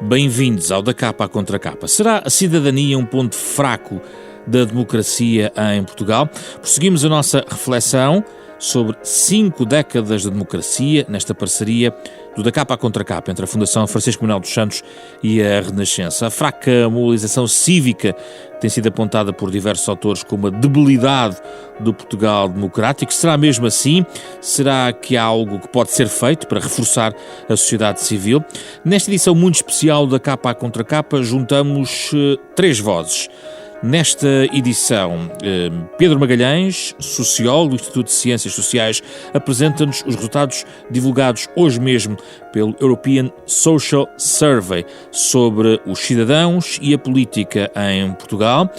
Bem-vindos ao Da Capa à Contra Capa. Será a cidadania um ponto fraco da democracia em Portugal? Prosseguimos a nossa reflexão sobre 5 décadas de democracia nesta parceria do Da Capa à Contra Capa entre a Fundação Francisco Manuel dos Santos e a Renascença. A fraca mobilização cívica tem sido apontada por diversos autores como a debilidade do Portugal democrático. Será mesmo assim? Será que há algo que pode ser feito para reforçar a sociedade civil? Nesta edição muito especial da Capa à Contra Capa juntamos 3 vozes. Nesta edição, Pedro Magalhães, sociólogo do Instituto de Ciências Sociais, apresenta-nos os resultados divulgados hoje mesmo pelo European Social Survey sobre os cidadãos e a política em Portugal,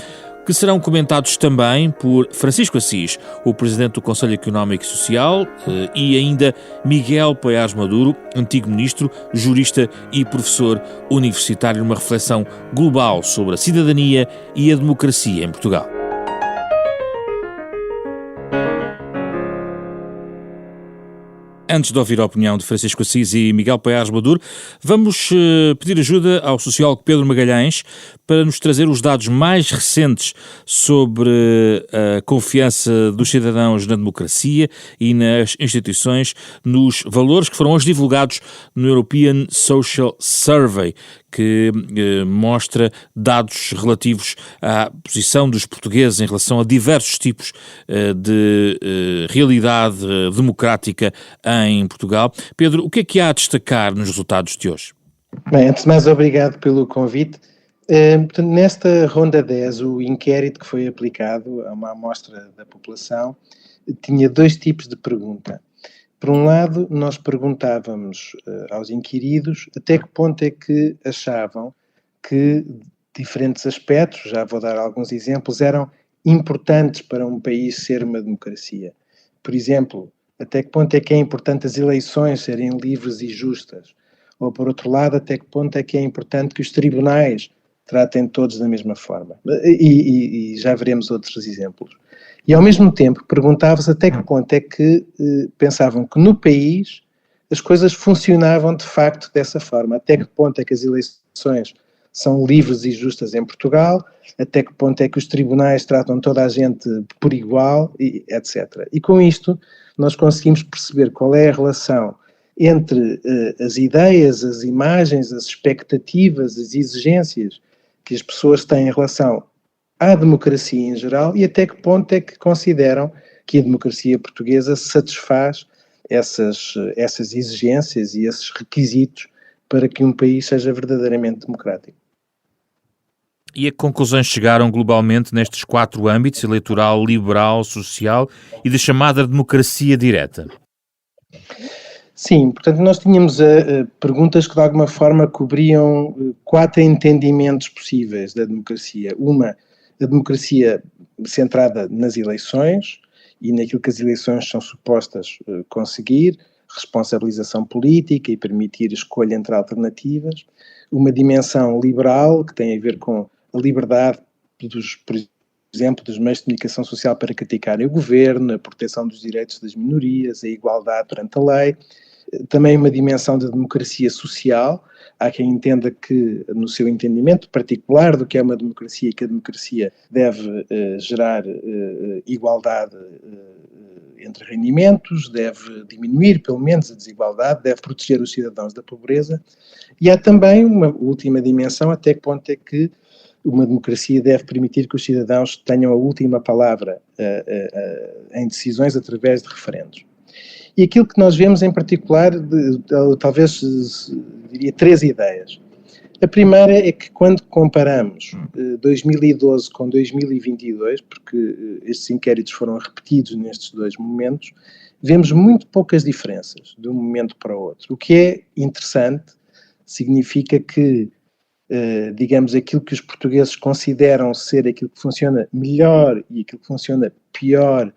que serão comentados também por Francisco Assis, o Presidente do Conselho Económico e Social, e ainda Miguel Paiares Maduro, antigo Ministro, jurista e professor universitário, numa reflexão global sobre a cidadania e a democracia em Portugal. Antes de ouvir a opinião de Francisco Assis e Miguel Paiares Maduro, vamos pedir ajuda ao sociólogo Pedro Magalhães para nos trazer os dados mais recentes sobre a confiança dos cidadãos na democracia e nas instituições, nos valores que foram hoje divulgados no European Social Survey, que mostra dados relativos à posição dos portugueses em relação a diversos tipos de realidade democrática em Portugal. Pedro, o que há a destacar nos resultados de hoje? Bem, antes de mais, obrigado pelo convite. Portanto, nesta ronda 10, o inquérito que foi aplicado a uma amostra da população tinha 2 tipos de pergunta. Por um lado, nós perguntávamos aos inquiridos até que ponto é que achavam que diferentes aspectos, já vou dar alguns exemplos, eram importantes para um país ser uma democracia. Por exemplo, até que ponto é que é importante as eleições serem livres e justas? Ou, por outro lado, até que ponto é que é importante que os tribunais tratem todos da mesma forma? E já veremos outros exemplos. E, ao mesmo tempo, perguntava-se até que ponto é que pensavam que no país as coisas funcionavam de facto dessa forma. Até que ponto é que as eleições são livres e justas em Portugal, até que ponto é que os tribunais tratam toda a gente por igual, etc. E com isto nós conseguimos perceber qual é a relação entre as ideias, as imagens, as expectativas, as exigências que as pessoas têm em relação à democracia em geral e até que ponto é que consideram que a democracia portuguesa satisfaz essas exigências e esses requisitos para que um país seja verdadeiramente democrático. E a que conclusões chegaram globalmente nestes 4 âmbitos, eleitoral, liberal, social e da chamada democracia direta? Sim, portanto nós tínhamos perguntas que de alguma forma cobriam 4 entendimentos possíveis da democracia. Uma, a democracia centrada nas eleições e naquilo que as eleições são supostas conseguir, responsabilização política e permitir escolha entre alternativas. Uma dimensão liberal, que tem a ver com a liberdade, por exemplo, dos meios de comunicação social para criticarem o governo, a proteção dos direitos das minorias, a igualdade perante a lei. Também uma dimensão de democracia social. Há quem entenda que, no seu entendimento particular do que é uma democracia, que a democracia deve gerar igualdade entre rendimentos, deve diminuir, pelo menos, a desigualdade, deve proteger os cidadãos da pobreza. E há também uma última dimensão, até que ponto é que uma democracia deve permitir que os cidadãos tenham a última palavra em decisões através de referendos. E aquilo que nós vemos em particular, talvez diria 3 ideias. A primeira é que quando comparamos 2012 com 2022, porque estes inquéritos foram repetidos nestes 2 momentos, vemos muito poucas diferenças de um momento para o outro. O que é interessante, significa que, digamos, aquilo que os portugueses consideram ser aquilo que funciona melhor e aquilo que funciona pior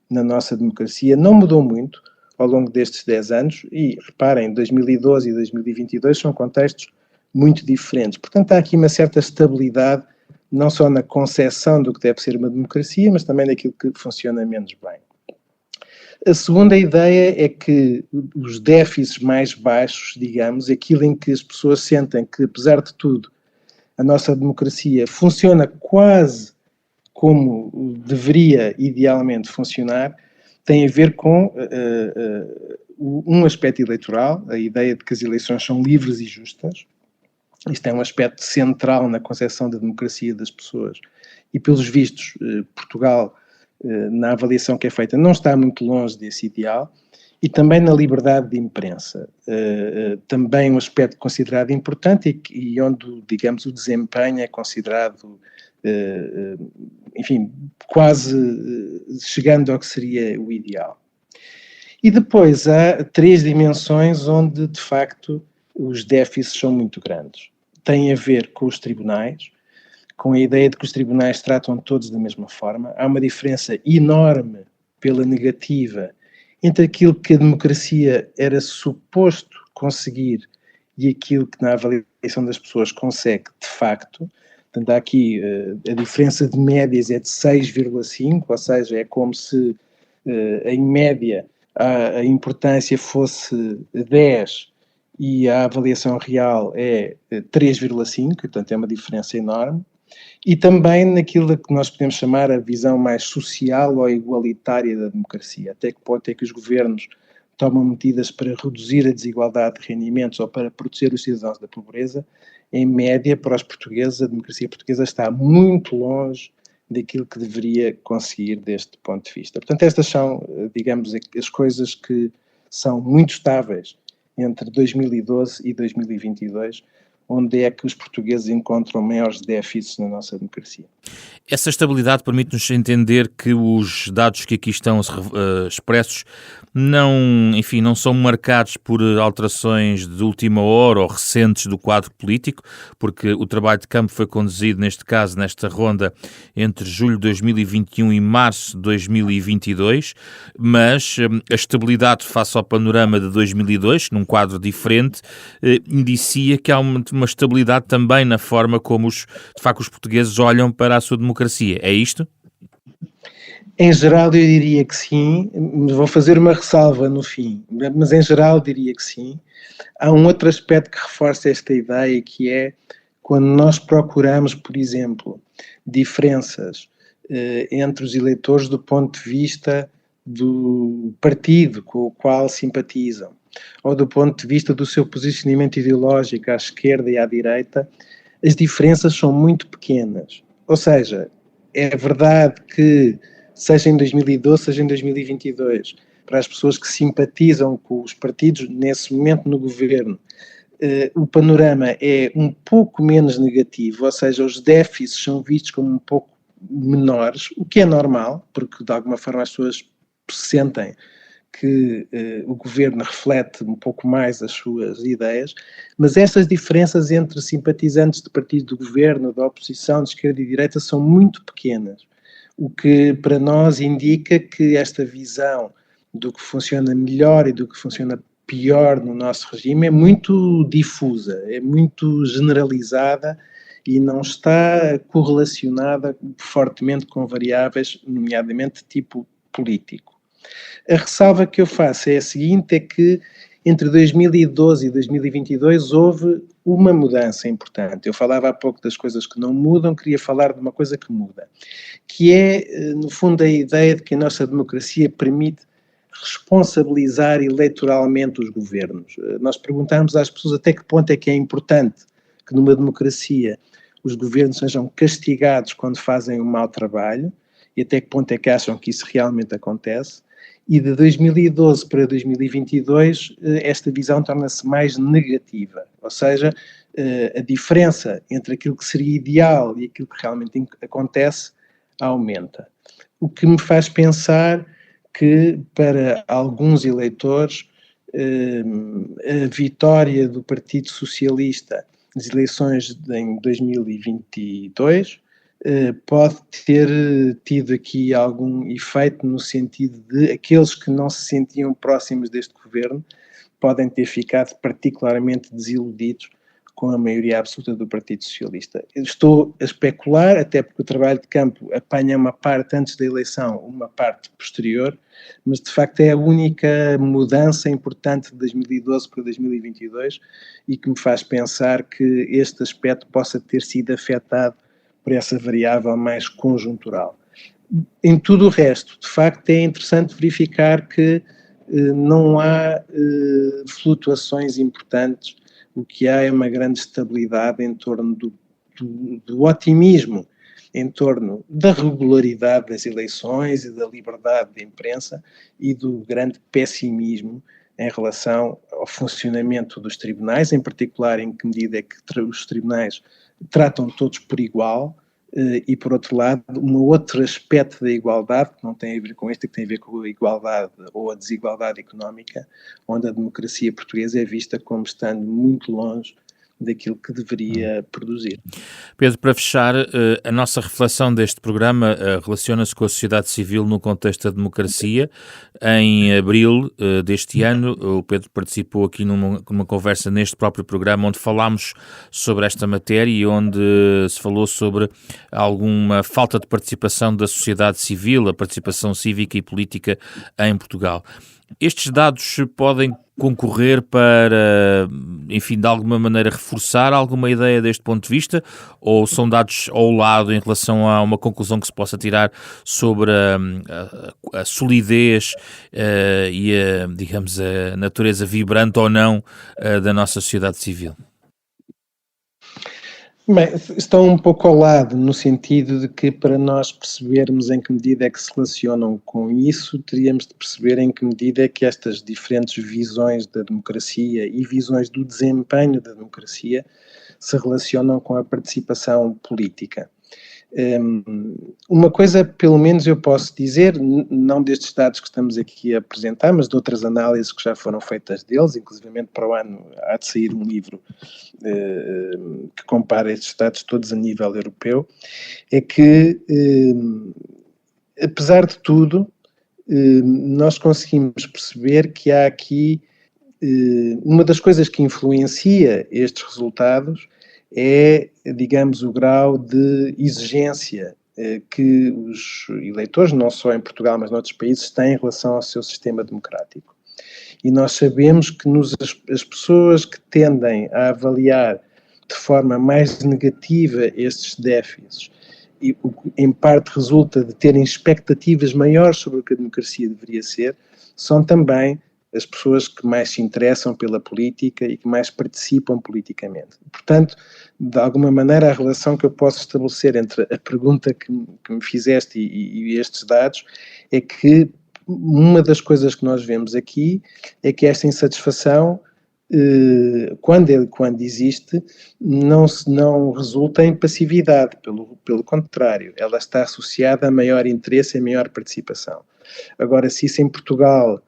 na nossa democracia não mudou muito ao longo destes 10 anos e, reparem, 2012 e 2022 são contextos muito diferentes. Portanto, há aqui uma certa estabilidade, não só na concepção do que deve ser uma democracia, mas também naquilo que funciona menos bem. A segunda ideia é que os déficits mais baixos, digamos, aquilo em que as pessoas sentem que, apesar de tudo, a nossa democracia funciona quase como deveria idealmente funcionar, tem a ver com um aspecto eleitoral, a ideia de que as eleições são livres e justas. Isto é um aspecto central na concepção da democracia das pessoas. E, pelos vistos, Portugal, na avaliação que é feita, não está muito longe desse ideal. E também na liberdade de imprensa. Também um aspecto considerado importante e onde, digamos, o desempenho é considerado, enfim, quase chegando ao que seria o ideal. E depois há 3 dimensões onde, de facto, os déficits são muito grandes. Tem a ver com os tribunais, com a ideia de que os tribunais tratam todos da mesma forma. Há uma diferença enorme pela negativa entre aquilo que a democracia era suposto conseguir e aquilo que na avaliação das pessoas consegue de facto. Portanto, há aqui a diferença de médias é de 6,5, ou seja, é como se em média a importância fosse 10 e a avaliação real é 3,5, portanto é uma diferença enorme. E também naquilo que nós podemos chamar a visão mais social ou igualitária da democracia. Até que ponto é que os governos tomam medidas para reduzir a desigualdade de rendimentos ou para proteger os cidadãos da pobreza? Em média, para os portugueses, a democracia portuguesa está muito longe daquilo que deveria conseguir deste ponto de vista. Portanto, estas são, digamos, as coisas que são muito estáveis entre 2012 e 2022, onde é que os portugueses encontram maiores déficits na nossa democracia. Essa estabilidade permite-nos entender que os dados que aqui estão expressos não são marcados por alterações de última hora ou recentes do quadro político, porque o trabalho de campo foi conduzido, neste caso, nesta ronda, entre julho de 2021 e março de 2022, mas a estabilidade face ao panorama de 2002, num quadro diferente, indicia que há uma estabilidade também na forma como, de facto, os portugueses olham para a sua democracia. É isto? Em geral, eu diria que sim. Vou fazer uma ressalva no fim, mas em geral diria que sim. Há um outro aspecto que reforça esta ideia, que é quando nós procuramos, por exemplo, diferenças entre os eleitores do ponto de vista do partido com o qual simpatizam, ou do ponto de vista do seu posicionamento ideológico à esquerda e à direita, as diferenças são muito pequenas. Ou seja, é verdade que, seja em 2012, seja em 2022, para as pessoas que simpatizam com os partidos nesse momento no governo, o panorama é um pouco menos negativo, ou seja, os déficits são vistos como um pouco menores, o que é normal, porque de alguma forma as pessoas sentem que o governo reflete um pouco mais as suas ideias, mas estas diferenças entre simpatizantes de partido do governo, da oposição, de esquerda e direita, são muito pequenas, o que para nós indica que esta visão do que funciona melhor e do que funciona pior no nosso regime é muito difusa, é muito generalizada e não está correlacionada fortemente com variáveis, nomeadamente de tipo político. A ressalva que eu faço é a seguinte, é que entre 2012 e 2022 houve uma mudança importante. Eu falava há pouco das coisas que não mudam, queria falar de uma coisa que muda, que é, no fundo, a ideia de que a nossa democracia permite responsabilizar eleitoralmente os governos. Nós perguntamos às pessoas até que ponto é que é importante que numa democracia os governos sejam castigados quando fazem um mau trabalho e até que ponto é que acham que isso realmente acontece. E de 2012 para 2022 esta visão torna-se mais negativa, ou seja, a diferença entre aquilo que seria ideal e aquilo que realmente acontece aumenta. O que me faz pensar que para alguns eleitores a vitória do Partido Socialista nas eleições em 2022 pode ter tido aqui algum efeito no sentido de aqueles que não se sentiam próximos deste governo podem ter ficado particularmente desiludidos com a maioria absoluta do Partido Socialista. Eu estou a especular, até porque o trabalho de campo apanha uma parte antes da eleição, uma parte posterior, mas de facto é a única mudança importante de 2012 para 2022 e que me faz pensar que este aspecto possa ter sido afetado por essa variável mais conjuntural. Em tudo o resto, de facto, é interessante verificar que não há flutuações importantes. O que há é uma grande estabilidade em torno do otimismo, em torno da regularidade das eleições e da liberdade de imprensa e do grande pessimismo em relação ao funcionamento dos tribunais, em particular em que medida é que os tribunais tratam todos por igual. E, por outro lado, um outro aspecto da igualdade, que não tem a ver com este, que tem a ver com a igualdade ou a desigualdade económica, onde a democracia portuguesa é vista como estando muito longe daquilo que deveria produzir. Pedro, para fechar, a nossa reflexão deste programa relaciona-se com a sociedade civil no contexto da democracia. Em abril deste ano, o Pedro participou aqui numa conversa neste próprio programa onde falámos sobre esta matéria e onde se falou sobre alguma falta de participação da sociedade civil, a participação cívica e política em Portugal. Estes dados podem concorrer para, enfim, de alguma maneira reforçar alguma ideia deste ponto de vista, ou são dados ao lado em relação a uma conclusão que se possa tirar sobre a solidez e digamos, a natureza vibrante ou não da nossa sociedade civil? Bem, estão um pouco ao lado, no sentido de que para nós percebermos em que medida é que se relacionam com isso, teríamos de perceber em que medida é que estas diferentes visões da democracia e visões do desempenho da democracia se relacionam com a participação política. Uma coisa, pelo menos eu posso dizer, não destes dados que estamos aqui a apresentar, mas de outras análises que já foram feitas deles, inclusivamente para o ano há de sair um livro que compara estes dados todos a nível europeu, é que, apesar de tudo, nós conseguimos perceber que há aqui uma das coisas que influencia estes resultados é, digamos, o grau de exigência que os eleitores, não só em Portugal, mas noutros países, têm em relação ao seu sistema democrático. E nós sabemos que as pessoas que tendem a avaliar de forma mais negativa estes déficits, e em parte resulta de terem expectativas maiores sobre o que a democracia deveria ser, são também as pessoas que mais se interessam pela política e que mais participam politicamente. Portanto, de alguma maneira, a relação que eu posso estabelecer entre a pergunta que me fizeste e estes dados é que uma das coisas que nós vemos aqui é que esta insatisfação, quando existe, não resulta em passividade, pelo contrário, ela está associada a maior interesse e a maior participação. Agora, se isso em Portugal,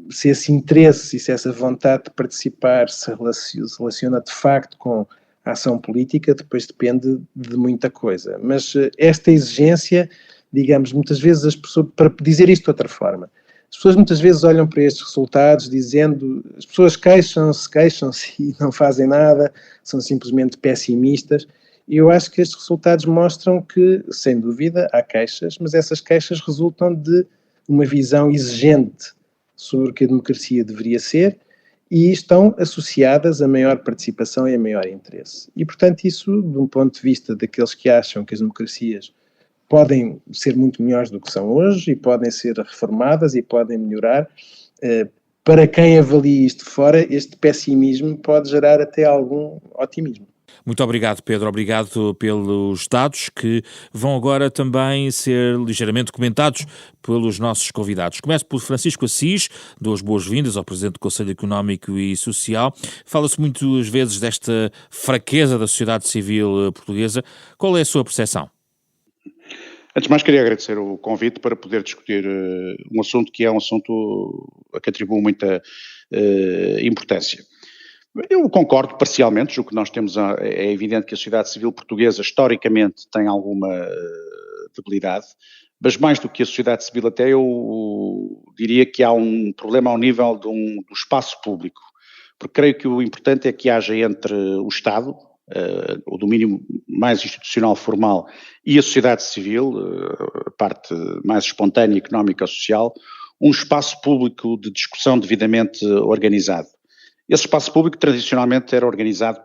se esse interesse e se essa vontade de participar se relaciona de facto com a ação política, depois depende de muita coisa. Mas esta exigência, digamos, muitas vezes as pessoas, para dizer isto de outra forma, as pessoas muitas vezes olham para estes resultados dizendo, as pessoas queixam-se e não fazem nada, são simplesmente pessimistas. E eu acho que estes resultados mostram que, sem dúvida, há queixas, mas essas queixas resultam de uma visão exigente sobre o que a democracia deveria ser e estão associadas a maior participação e a maior interesse. E, portanto, isso, de um ponto de vista daqueles que acham que as democracias podem ser muito melhores do que são hoje e podem ser reformadas e podem melhorar, para quem avalia isto de fora, este pessimismo pode gerar até algum otimismo. Muito obrigado, Pedro. Obrigado pelos dados que vão agora também ser ligeiramente comentados pelos nossos convidados. Começo por Francisco Assis, dou as boas-vindas ao Presidente do Conselho Económico e Social. Fala-se muitas vezes desta fraqueza da sociedade civil portuguesa. Qual é a sua percepção? Antes de mais, queria agradecer o convite para poder discutir um assunto que é um assunto a que atribuo muita importância. Eu concordo parcialmente, o que nós temos é evidente que a sociedade civil portuguesa historicamente tem alguma debilidade, mas mais do que a sociedade civil até eu diria que há um problema ao nível do espaço público. porque creio que o importante é que haja entre o Estado, o domínio mais institucional formal, e a sociedade civil, a parte mais espontânea, económica ou social, um espaço público de discussão devidamente organizado. Esse espaço público tradicionalmente era organizado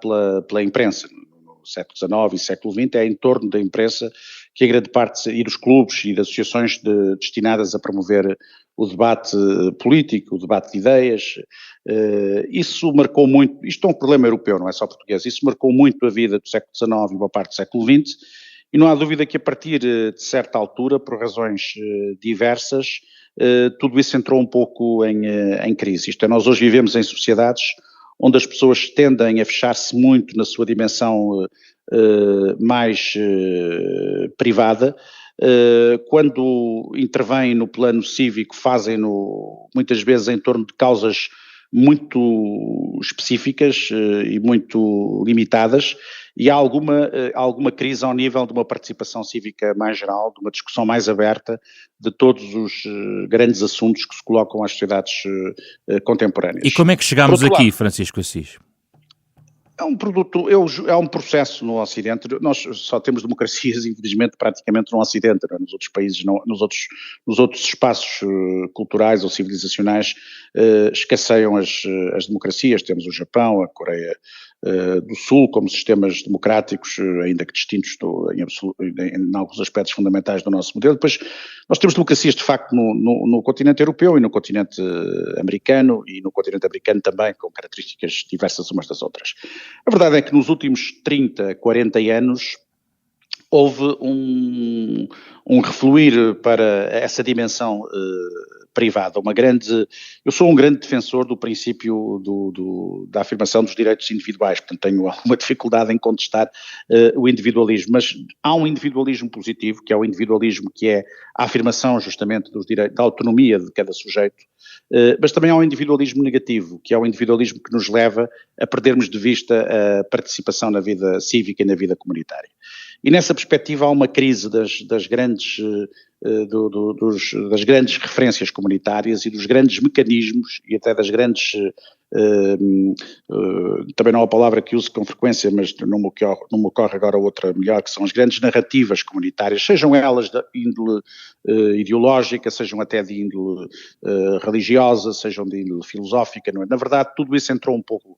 pela imprensa. No século XIX e século XX é em torno da imprensa que a grande parte, e dos clubes e das associações destinadas a promover o debate político, o debate de ideias, isso marcou muito, isto é um problema europeu, não é só português, isso marcou muito a vida do século XIX e boa parte do século XX, e não há dúvida que a partir de certa altura, por razões diversas, tudo isso entrou um pouco em crise. Isto é, nós hoje vivemos em sociedades onde as pessoas tendem a fechar-se muito na sua dimensão mais privada, quando intervêm no plano cívico, fazem-no muitas vezes em torno de causas muito específicas e muito limitadas, e há alguma crise ao nível de uma participação cívica mais geral, de uma discussão mais aberta de todos os grandes assuntos que se colocam às sociedades contemporâneas. E como é que chegámos aqui, Francisco Assis? É um produto, é um processo no Ocidente. Nós só temos democracias, infelizmente, praticamente no Ocidente, não é? Nos outros países, não, nos outros espaços culturais ou civilizacionais escasseiam as democracias. Temos o Japão, a Coreia do Sul como sistemas democráticos, ainda que distintos em alguns aspectos fundamentais do nosso modelo. Depois nós temos democracias de facto no continente europeu e no continente americano, e no continente americano também com características diversas umas das outras. A verdade é que nos últimos 30, 40 anos houve um refluir para essa dimensão privada, eu sou um grande defensor do princípio da afirmação dos direitos individuais, portanto tenho alguma dificuldade em contestar o individualismo, mas há um individualismo positivo, que é o individualismo que é a afirmação justamente dos direitos, da autonomia de cada sujeito, mas também há um individualismo negativo, que é o individualismo que nos leva a perdermos de vista a participação na vida cívica e na vida comunitária. E nessa perspectiva há uma crise das grandes referências comunitárias e dos grandes mecanismos e até das grandes, também não é a palavra que uso com frequência, mas não me ocorre agora outra melhor, que são as grandes narrativas comunitárias, sejam elas de índole ideológica, sejam até de índole religiosa, sejam de índole filosófica, não é? Na verdade, tudo isso entrou um pouco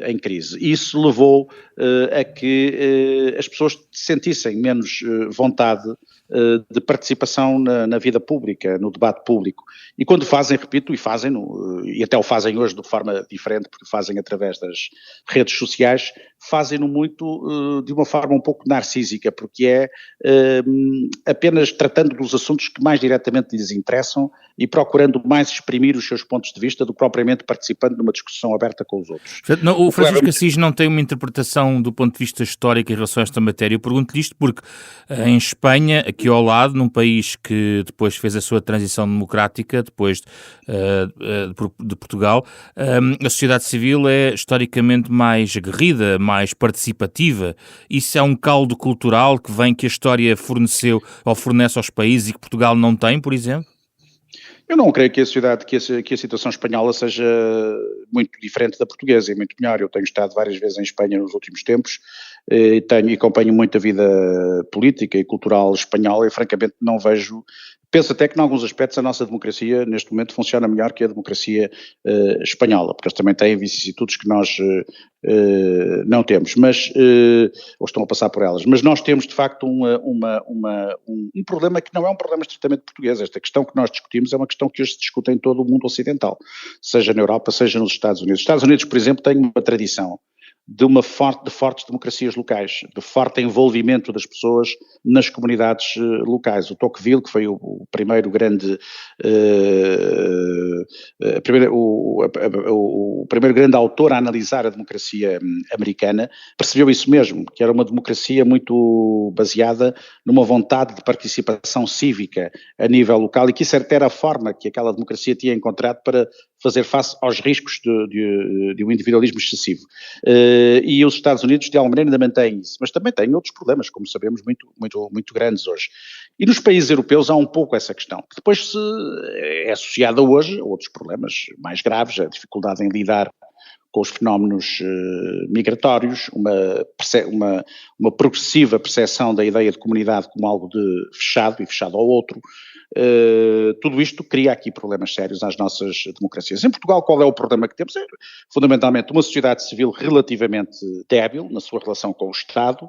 em crise. Isso levou a que as pessoas sentissem menos vontade de participação na vida pública, no debate público. E quando fazem, repito, e até o fazem hoje de forma diferente, porque fazem através das redes sociais, fazem-no muito de uma forma um pouco narcísica, porque é apenas tratando dos assuntos que mais diretamente lhes interessam e procurando mais exprimir os seus pontos de vista do que propriamente participando numa discussão aberta com os outros. Não, o Francisco Assis não tem uma interpretação do ponto de vista histórico em relação a esta matéria. Eu pergunto-lhe isto porque em Espanha, aqui ao lado, num país que depois fez a sua transição democrática, depois de Portugal, a sociedade civil é historicamente mais aguerrida, mais participativa. Isso é um caldo cultural que a história forneceu ou fornece aos países e que Portugal não tem, por exemplo? Eu não creio que a situação espanhola seja muito diferente da portuguesa, é muito melhor. Eu tenho estado várias vezes em Espanha nos últimos tempos e acompanho muito a vida política e cultural espanhola e francamente não vejo. Penso até que, em alguns aspectos, a nossa democracia, neste momento, funciona melhor que a democracia espanhola, porque eles também têm vicissitudes que nós não temos, ou estão a passar por elas. Mas nós temos, de facto, um problema que não é um problema estritamente português. Esta questão que nós discutimos é uma questão que hoje se discute em todo o mundo ocidental, seja na Europa, seja nos Estados Unidos. Os Estados Unidos, por exemplo, têm uma tradição de fortes democracias locais, de forte envolvimento das pessoas nas comunidades locais. O Tocqueville, que foi o primeiro grande o primeiro grande autor a analisar a democracia americana, percebeu isso mesmo, que era uma democracia muito baseada numa vontade de participação cívica a nível local e que isso era a forma que aquela democracia tinha encontrado para fazer face aos riscos de um individualismo excessivo. E os Estados Unidos, de alguma maneira, ainda mantêm isso, mas também têm outros problemas, como sabemos, muito grandes hoje. E nos países europeus há um pouco essa questão, que depois é associada hoje a outros problemas mais graves, a dificuldade em lidar com os fenómenos migratórios, uma progressiva percepção da ideia de comunidade como algo de fechado e fechado ao outro. Tudo isto cria aqui problemas sérios às nossas democracias. Em Portugal, qual é o problema que temos? É, fundamentalmente, uma sociedade civil relativamente débil na sua relação com o Estado,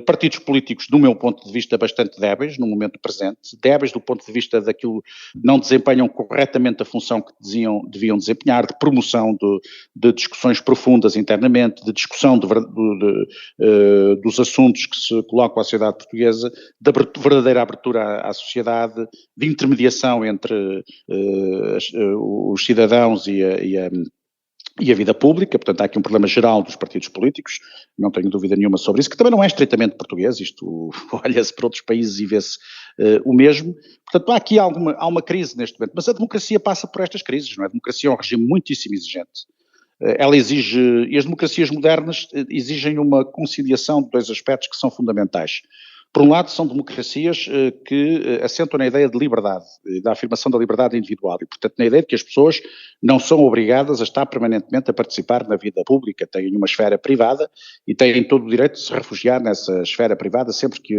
partidos políticos, do meu ponto de vista, bastante débeis no momento presente, débeis do ponto de vista daquilo que não desempenham corretamente a função que deviam desempenhar, de promoção de discussões profundas internamente, de discussão dos assuntos que se colocam à sociedade portuguesa, de verdadeira abertura à sociedade, de intermediação entre os cidadãos e a vida pública. Portanto, há aqui um problema geral dos partidos políticos, não tenho dúvida nenhuma sobre isso, que também não é estritamente português, isto olha-se para outros países e vê-se o mesmo. Portanto, há uma crise neste momento, mas a democracia passa por estas crises, não é? A democracia é um regime muitíssimo exigente. Ela exige, e as democracias modernas exigem uma conciliação de dois aspectos que são fundamentais. Por um lado, são democracias que assentam na ideia de liberdade, da afirmação da liberdade individual e, portanto, na ideia de que as pessoas não são obrigadas a estar permanentemente a participar na vida pública, têm uma esfera privada e têm todo o direito de se refugiar nessa esfera privada sempre que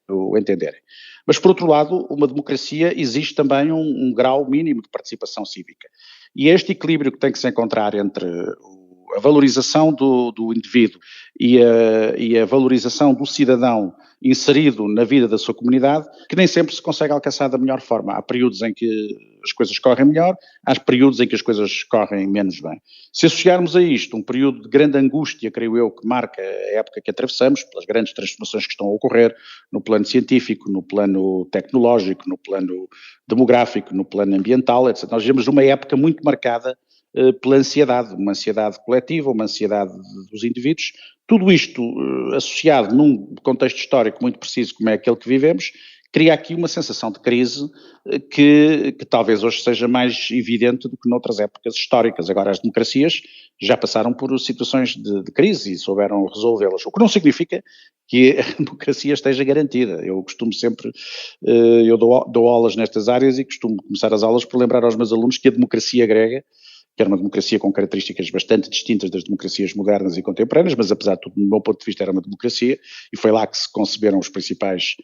o entenderem. Mas, por outro lado, uma democracia exige também um grau mínimo de participação cívica. E é este equilíbrio que tem que se encontrar entre a valorização do indivíduo e a valorização do cidadão inserido na vida da sua comunidade, que nem sempre se consegue alcançar da melhor forma. Há períodos em que as coisas correm melhor, há períodos em que as coisas correm menos bem. Se associarmos a isto um período de grande angústia, creio eu, que marca a época que atravessamos, pelas grandes transformações que estão a ocorrer no plano científico, no plano tecnológico, no plano demográfico, no plano ambiental, etc. Nós vivemos uma época muito marcada pela ansiedade, uma ansiedade coletiva, uma ansiedade dos indivíduos. Tudo isto associado num contexto histórico muito preciso como é aquele que vivemos, cria aqui uma sensação de crise que talvez hoje seja mais evidente do que noutras épocas históricas. Agora, as democracias já passaram por situações de crise e souberam resolvê-las, o que não significa que a democracia esteja garantida. Eu costumo sempre, eu dou aulas nestas áreas e costumo começar as aulas por lembrar aos meus alunos que a democracia grega, que era uma democracia com características bastante distintas das democracias modernas e contemporâneas, mas apesar de tudo, do meu ponto de vista, era uma democracia, e foi lá que se conceberam os principais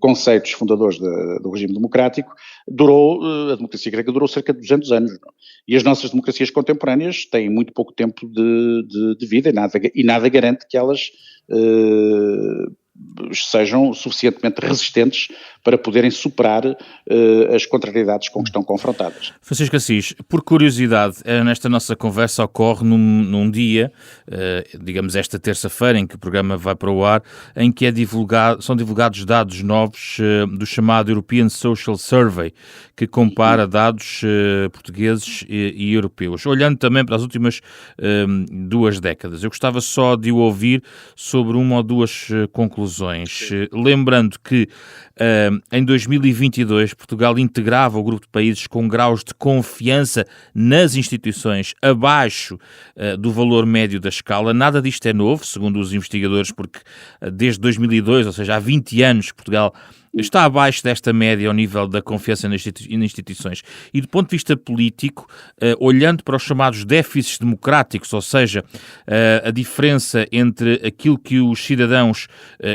conceitos fundadores do regime democrático. A democracia grega durou cerca de 200 anos, não? E as nossas democracias contemporâneas têm muito pouco tempo de vida e nada garante que elas sejam suficientemente resistentes para poderem superar as contrariedades com que estão confrontadas. Francisco Assis, por curiosidade, nesta nossa conversa ocorre num dia, digamos esta terça-feira, em que o programa vai para o ar, em que são divulgados dados novos do chamado European Social Survey, que compara dados portugueses e europeus. Olhando também para as últimas 2 décadas, eu gostava só de o ouvir sobre uma ou duas conclusões. Lembrando que em 2022 Portugal integrava o grupo de países com graus de confiança nas instituições abaixo do valor médio da escala. Nada disto é novo, segundo os investigadores, porque desde 2002, ou seja, há 20 anos, Portugal está abaixo desta média ao nível da confiança nas instituições. E do ponto de vista político, olhando para os chamados déficits democráticos, ou seja, a diferença entre aquilo que os cidadãos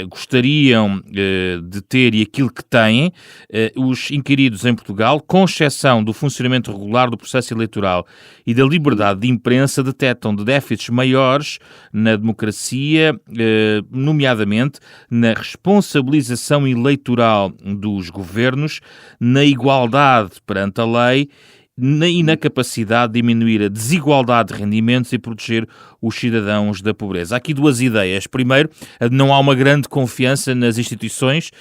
gostariam de ter e aquilo que têm, os inquiridos em Portugal, com exceção do funcionamento regular do processo eleitoral e da liberdade de imprensa, detectam de déficits maiores na democracia, nomeadamente na responsabilização eleitoral dos governos, na igualdade perante a lei e na capacidade de diminuir a desigualdade de rendimentos e proteger os cidadãos da pobreza. Há aqui 2 ideias. Primeiro, não há uma grande confiança nas instituições,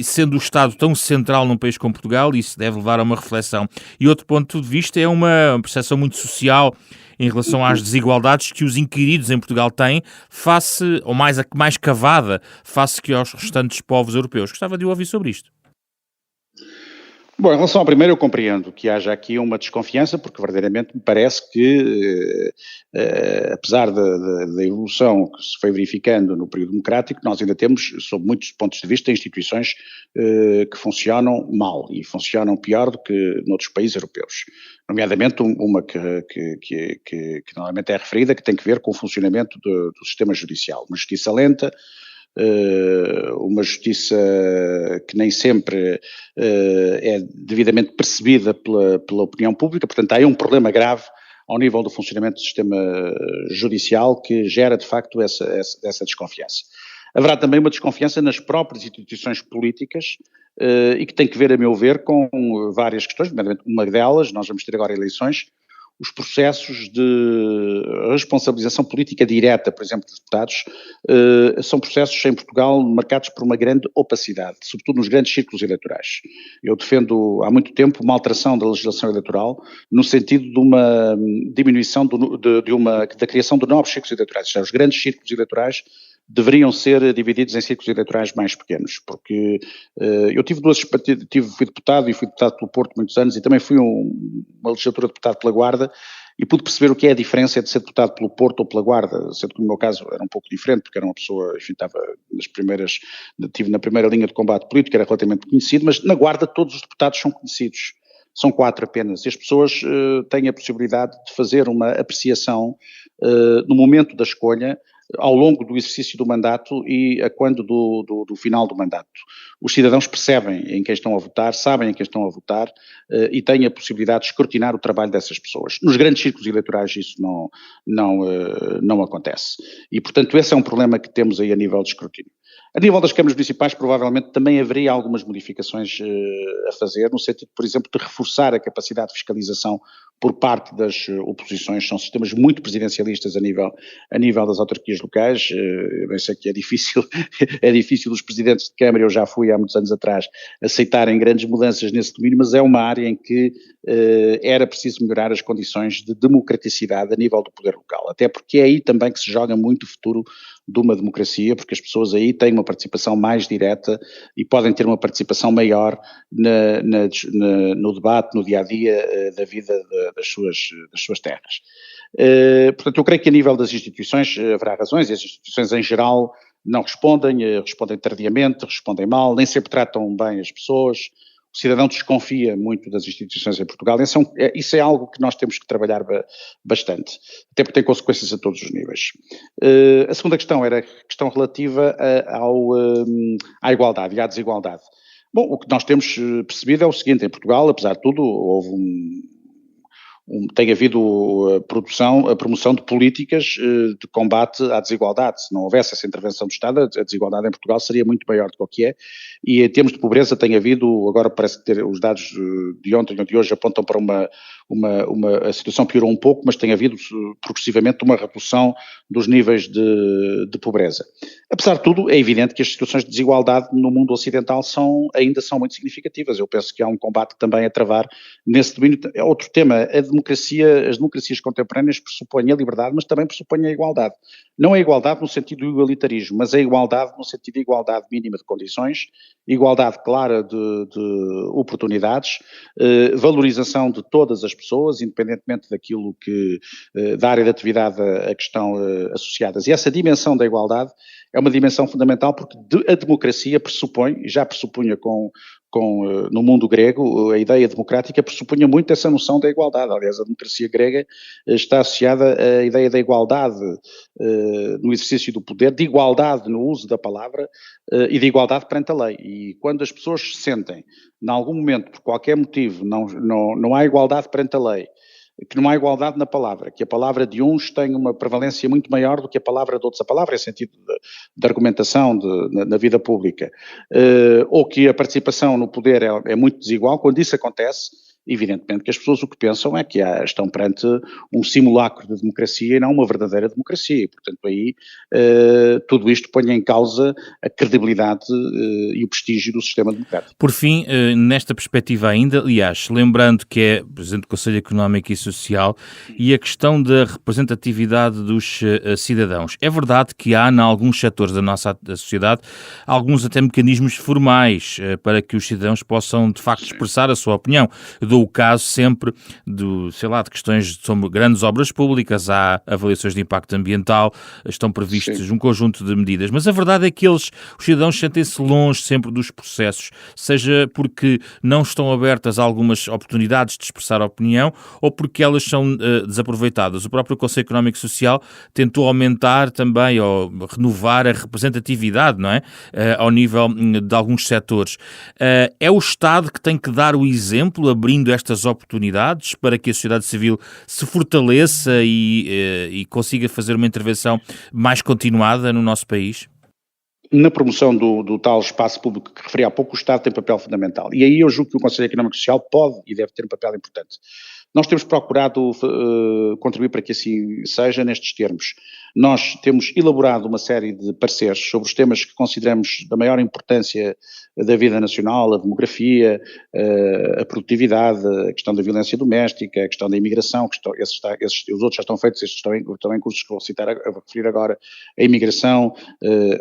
sendo o Estado tão central num país como Portugal, isso deve levar a uma reflexão. E outro ponto de vista é uma percepção muito social em relação às desigualdades que os inquiridos em Portugal têm face, ou mais cavada, face que aos restantes povos europeus. Gostava de ouvir sobre isto. Bom, em relação ao primeiro, eu compreendo que haja aqui uma desconfiança, porque verdadeiramente me parece que, apesar da evolução que se foi verificando no período democrático, nós ainda temos, sob muitos pontos de vista, instituições que funcionam mal e funcionam pior do que noutros países europeus. Nomeadamente uma que normalmente é referida, que tem que ver com o funcionamento do sistema judicial. Uma justiça lenta, uma justiça que nem sempre é devidamente percebida pela opinião pública, portanto há aí um problema grave ao nível do funcionamento do sistema judicial que gera de facto essa desconfiança. Haverá também uma desconfiança nas próprias instituições políticas e que tem que ver, a meu ver, com várias questões, uma delas, nós vamos ter agora eleições, os processos de responsabilização política direta, por exemplo, dos deputados, são processos em Portugal marcados por uma grande opacidade, sobretudo nos grandes círculos eleitorais. Eu defendo há muito tempo uma alteração da legislação eleitoral no sentido de uma diminuição da criação de novos círculos eleitorais, ou seja, os grandes círculos eleitorais deveriam ser divididos em círculos eleitorais mais pequenos, porque eu fui deputado e fui deputado pelo Porto muitos anos e também fui uma legislatura de deputado pela Guarda e pude perceber o que é a diferença de ser deputado pelo Porto ou pela Guarda, sendo que no meu caso era um pouco diferente, porque era uma pessoa, enfim, estive na primeira linha de combate político, era relativamente conhecido, mas na Guarda todos os deputados são conhecidos. São 4 apenas, e as pessoas têm a possibilidade de fazer uma apreciação no momento da escolha, ao longo do exercício do mandato e a quando do final do mandato. Os cidadãos percebem em quem estão a votar, sabem em quem estão a votar e têm a possibilidade de escrutinar o trabalho dessas pessoas. Nos grandes círculos eleitorais isso não acontece. E, portanto, esse é um problema que temos aí a nível de escrutínio. A nível das câmaras municipais, provavelmente também haveria algumas modificações a fazer, no sentido, por exemplo, de reforçar a capacidade de fiscalização por parte das oposições. São sistemas muito presidencialistas a nível das autarquias locais. Eu sei que é difícil os presidentes de Câmara, eu já fui há muitos anos atrás, aceitarem grandes mudanças nesse domínio, mas é uma área em que era preciso melhorar as condições de democraticidade a nível do poder local, até porque é aí também que se joga muito o futuro de uma democracia, porque as pessoas aí têm uma participação mais direta e podem ter uma participação maior no debate, no dia-a-dia da vida das suas terras. Portanto, eu creio que a nível das instituições haverá razões, e as instituições em geral não respondem tardiamente, respondem mal, nem sempre tratam bem as pessoas. O cidadão desconfia muito das instituições em Portugal. Isso é algo que nós temos que trabalhar bastante, até porque tem consequências a todos os níveis. A segunda questão era a questão relativa à igualdade e à desigualdade. Bom, o que nós temos percebido é o seguinte: em Portugal, apesar de tudo, houve tem havido a promoção de políticas de combate à desigualdade. Se não houvesse essa intervenção do Estado, a desigualdade em Portugal seria muito maior do que o que é. E em termos de pobreza tem havido, agora parece que os dados de ontem ou de hoje apontam para a situação piorou um pouco, mas tem havido progressivamente uma redução dos níveis de pobreza. Apesar de tudo, é evidente que as situações de desigualdade no mundo ocidental ainda são muito significativas. Eu penso que há um combate também a travar nesse domínio. É outro tema, as democracias contemporâneas pressupõem a liberdade, mas também pressupõem a igualdade. Não a igualdade no sentido do igualitarismo, mas a igualdade no sentido de igualdade mínima de condições, igualdade clara de oportunidades, valorização de todas as pessoas, independentemente daquilo da área de atividade a que estão associadas. E essa dimensão da igualdade é uma dimensão fundamental porque a democracia pressupõe, e já pressupunha no mundo grego, a ideia democrática pressupunha muito essa noção da igualdade. Aliás, a democracia grega está associada à ideia da igualdade no exercício do poder, de igualdade no uso da palavra e de igualdade perante a lei. E quando as pessoas se sentem, em algum momento, por qualquer motivo, não há igualdade perante a lei, que não há igualdade na palavra, que a palavra de uns tem uma prevalência muito maior do que a palavra de outros, a palavra é sentido de argumentação na vida pública, ou que a participação no poder é muito desigual. Quando isso acontece, evidentemente que as pessoas o que pensam é que estão perante um simulacro de democracia e não uma verdadeira democracia. E, portanto, aí tudo isto põe em causa a credibilidade e o prestígio do sistema democrático. Por fim, nesta perspectiva ainda, aliás, lembrando que é Presidente do Conselho Económico e Social e a questão da representatividade dos cidadãos. É verdade que há, em alguns setores da nossa sociedade, alguns até mecanismos formais para que os cidadãos possam, de facto, expressar a sua opinião. Eu dou o caso sempre de questões sobre grandes obras públicas, há avaliações de impacto ambiental, estão previstos um conjunto de medidas, mas a verdade é que os cidadãos sentem-se longe sempre dos processos, seja porque não estão abertas a algumas oportunidades de expressar opinião ou porque elas são desaproveitadas. O próprio Conselho Económico e Social tentou aumentar também ou renovar a representatividade, não é? Ao nível de alguns setores. É o Estado que tem que dar o exemplo, abrindo estas oportunidades para que a sociedade civil se fortaleça e consiga fazer uma intervenção mais continuada no nosso país? Na promoção do tal espaço público que referi há pouco, o Estado tem papel fundamental. E aí eu julgo que o Conselho Económico e Social pode e deve ter um papel importante. Nós temos procurado contribuir para que assim seja nestes termos. Nós temos elaborado uma série de pareceres sobre os temas que consideramos da maior importância da vida nacional, a demografia, a produtividade, a questão da violência doméstica, a questão da imigração, os outros já estão feitos, estes estão em cursos que vou citar, a referir agora, a imigração,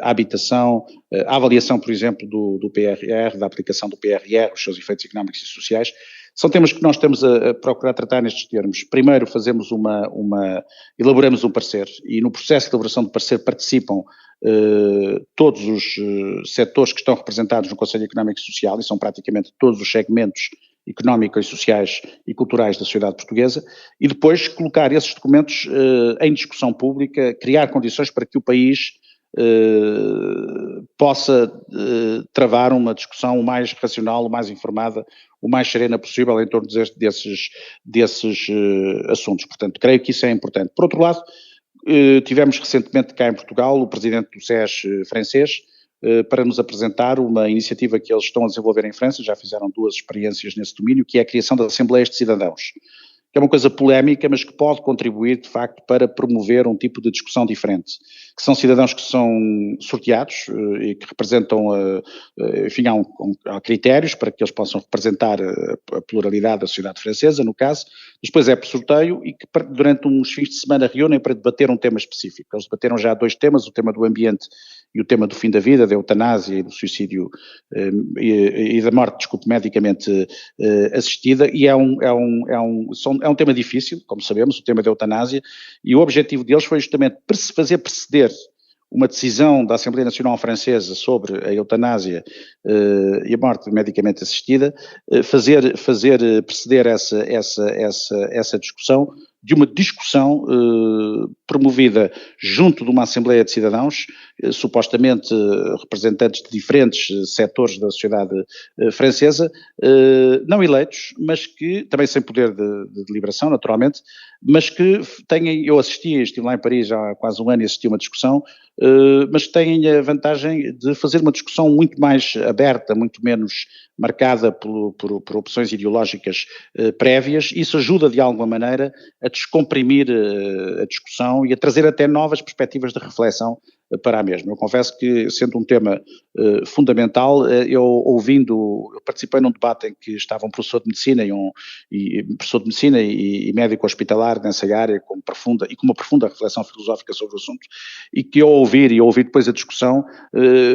a habitação, a avaliação, por exemplo, do PRR, da aplicação do PRR, os seus efeitos económicos e sociais. São temas que nós estamos a procurar tratar nestes termos. Primeiro fazemos elaboramos um parecer e no processo de elaboração do parecer participam todos os setores que estão representados no Conselho Económico e Social, e são praticamente todos os segmentos económicos, sociais e culturais da sociedade portuguesa, e depois colocar esses documentos em discussão pública, criar condições para que o país possa travar uma discussão o mais racional, o mais informada, o mais serena possível em torno desses assuntos. Portanto, creio que isso é importante. Por outro lado, tivemos recentemente cá em Portugal o presidente do SES francês para nos apresentar uma iniciativa que eles estão a desenvolver em França, já fizeram 2 experiências nesse domínio, que é a criação das Assembleias de Cidadãos, que é uma coisa polémica, mas que pode contribuir, de facto, para promover um tipo de discussão diferente, que são cidadãos que são sorteados e que representam, enfim, há critérios para que eles possam representar a pluralidade da sociedade francesa, no caso, depois é por sorteio e que durante uns fins de semana reúnem para debater um tema específico. Eles debateram já 2 temas, o tema do ambiente e o tema do fim da vida, da eutanásia e do suicídio e da morte, desculpe, medicamente assistida, e é um tema difícil, como sabemos, o tema da eutanásia, e o objetivo deles foi justamente fazer preceder uma decisão da Assembleia Nacional Francesa sobre a eutanásia e a morte medicamente assistida, fazer preceder essa discussão de uma discussão promovida junto de uma Assembleia de Cidadãos, supostamente representantes de diferentes setores da sociedade francesa, não eleitos, mas que, também sem poder de deliberação, naturalmente, mas que eu estive lá em Paris já há quase um ano e assisti a uma discussão, mas que têm a vantagem de fazer uma discussão muito mais aberta, muito menos marcada por opções ideológicas prévias. Isso ajuda de alguma maneira a descomprimir a discussão e a trazer até novas perspectivas de reflexão para a mesma. Eu confesso que, sendo um tema fundamental, eu participei num debate em que estava um professor de medicina e médico hospitalar nessa área com uma profunda reflexão filosófica sobre o assunto, e que ao ouvir depois a discussão,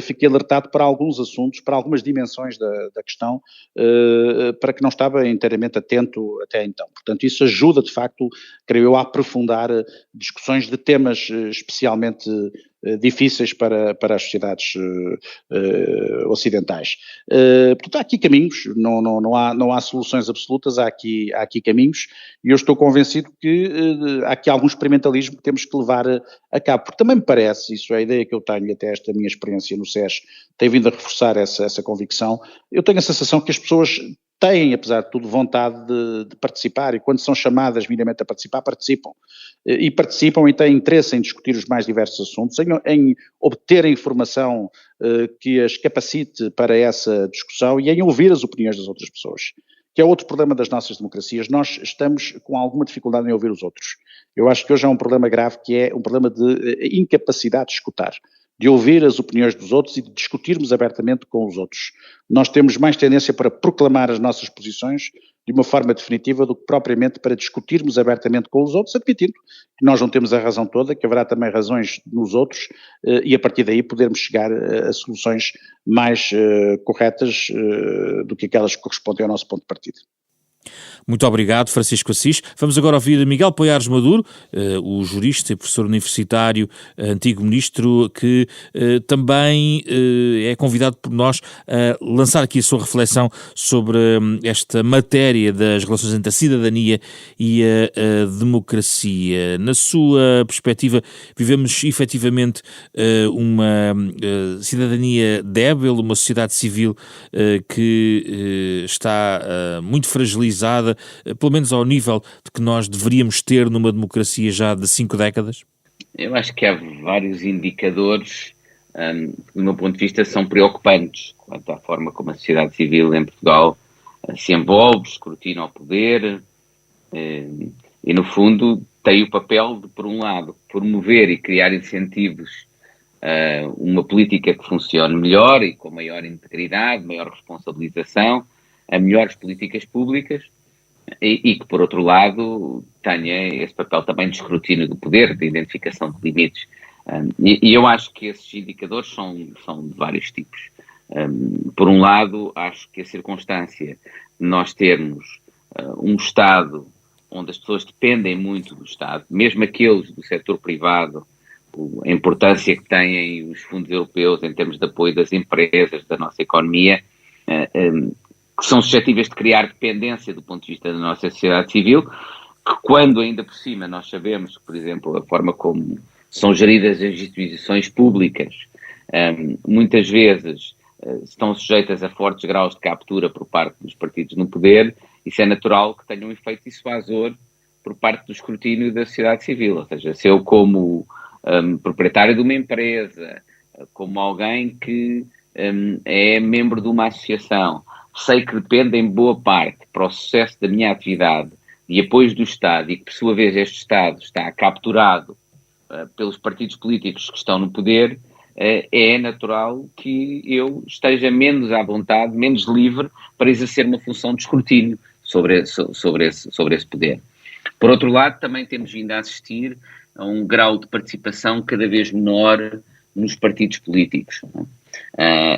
fiquei alertado para alguns assuntos, para algumas dimensões da questão, para que não estava inteiramente atento até então. Portanto, isso ajuda, de facto, creio eu, a aprofundar discussões de temas especialmente difíceis para as sociedades ocidentais. Portanto, há aqui caminhos, não há soluções absolutas, há aqui caminhos, e eu estou convencido que há aqui algum experimentalismo que temos que levar a cabo, porque também me parece, isso é a ideia que eu tenho, até esta minha experiência no SES tem vindo a reforçar essa convicção, eu tenho a sensação que as pessoas têm, apesar de tudo, vontade de participar, e quando são chamadas minimamente a participar, participam. E participam e têm interesse em discutir os mais diversos assuntos, em obter a informação que as capacite para essa discussão e em ouvir as opiniões das outras pessoas. que é outro problema das nossas democracias. Nós estamos com alguma dificuldade em ouvir os outros. Eu acho que hoje é um problema grave, que é um problema de incapacidade de escutar, de ouvir as opiniões dos outros e de discutirmos abertamente com os outros. Nós temos mais tendência para proclamar as nossas posições de uma forma definitiva do que propriamente para discutirmos abertamente com os outros, admitindo que nós não temos a razão toda, que haverá também razões nos outros, e a partir daí podermos chegar a soluções mais corretas do que aquelas que correspondem ao nosso ponto de partida. Muito obrigado, Francisco Assis. Vamos agora ouvir Miguel Poiares Maduro, o jurista e professor universitário, antigo ministro, que também é convidado por nós a lançar aqui a sua reflexão sobre esta matéria das relações entre a cidadania e a democracia. Na sua perspectiva, vivemos efetivamente uma cidadania débil, uma sociedade civil que está muito fragilizada, pelo menos ao nível de que nós deveríamos ter numa democracia já de 5 décadas? Eu acho que há vários indicadores, do meu ponto de vista, são preocupantes quanto à forma como a sociedade civil em Portugal se envolve, escrutina ao poder e, no fundo, tem o papel de, por um lado, promover e criar incentivos a uma política que funcione melhor e com maior integridade, maior responsabilização, a melhores políticas públicas, e que, por outro lado, tenha esse papel também de escrutínio do poder, de identificação de limites. E eu acho que esses indicadores são de vários tipos. Por um lado, acho que a circunstância de nós termos um Estado onde as pessoas dependem muito do Estado, mesmo aqueles do setor privado, a importância que têm os fundos europeus em termos de apoio das empresas, da nossa economia, que são suscetíveis de criar dependência do ponto de vista da nossa sociedade civil, que quando ainda por cima nós sabemos que, por exemplo, a forma como são geridas as instituições públicas, muitas vezes estão sujeitas a fortes graus de captura por parte dos partidos no poder, isso é natural que tenha um efeito dissuasor por parte do escrutínio da sociedade civil. Ou seja, se eu como proprietário de uma empresa, como alguém que é membro de uma associação, sei que depende em boa parte para o sucesso da minha atividade de apoios do Estado e que, por sua vez, este Estado está capturado pelos partidos políticos que estão no poder, é natural que eu esteja menos à vontade, menos livre para exercer uma função de escrutínio sobre esse poder. Por outro lado, também temos vindo a assistir a um grau de participação cada vez menor nos partidos políticos.